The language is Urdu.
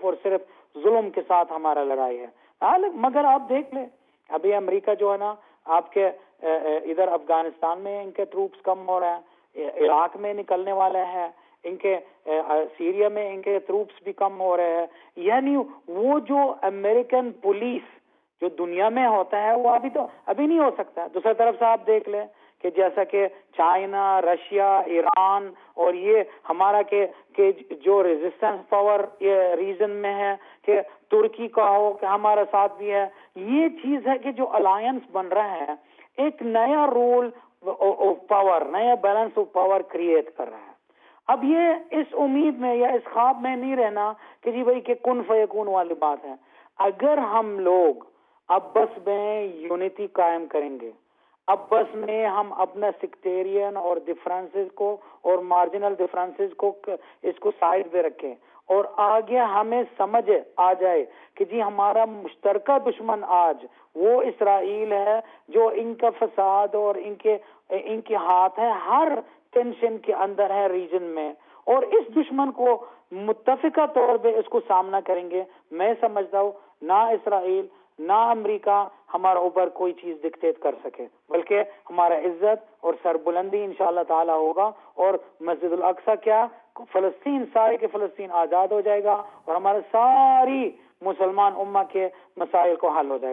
اور صرف ظلم کے ساتھ ہمارا لڑائی ہے. مگر آپ دیکھ لیں ابھی امریکہ جو ہے نا آپ کے ادھر افغانستان میں ان کے ٹروپس کم ہو رہے ہیں, عراق میں نکلنے والے ہیں, ان کے سیریا میں ان کے ٹروپس بھی کم ہو رہے ہیں. یعنی وہ جو امریکن پولیس جو دنیا میں ہوتا ہے وہ ابھی نہیں ہو سکتا. دوسری طرف سے آپ دیکھ لیں کہ جیسا کہ چائنا, رشیا, ایران اور یہ ہمارا کہ جو ریزسٹنس پاور یہ ریجن میں ہے, کہ ترکی کا ہو کہ ہمارا ساتھ بھی ہے. یہ چیز ہے کہ جو الائنس بن رہا ہے ایک نیا رول آف پاور, نیا بیلنس آف پاور کریٹ کر رہا ہے. اب یہ اس امید میں یا اس خواب میں نہیں رہنا کہ جی بھائی کہ کن فیکون والی بات ہے. اگر ہم لوگ اب بس میں یونٹی قائم کریں گے, اب بس میں ہم اپنا سیکٹیرین اور ڈفرینسز کو اور مارجنل ڈفرینسز کو اس کو سائڈ پہ رکھیں اور آگے ہمیں سمجھ آ جائے کہ جی ہمارا مشترکہ دشمن آج وہ اسرائیل ہے جو ان کا فساد اور ان کے ہاتھ ہے ہر ٹینشن کے اندر ہے ریجن میں, اور اس دشمن کو متفقہ طور پہ اس کو سامنا کریں گے. میں سمجھتا ہوں نہ اسرائیل نہ امریکہ ہمارا اوپر کوئی چیز ڈکٹیٹ کر سکے, بلکہ ہمارا عزت اور سربلندی انشاءاللہ تعالی ہوگا, اور مسجد الاقصی کیا فلسطین سارے کے فلسطین آزاد ہو جائے گا, اور ہمارے ساری مسلمان امہ کے مسائل کو حل ہو جائے گا.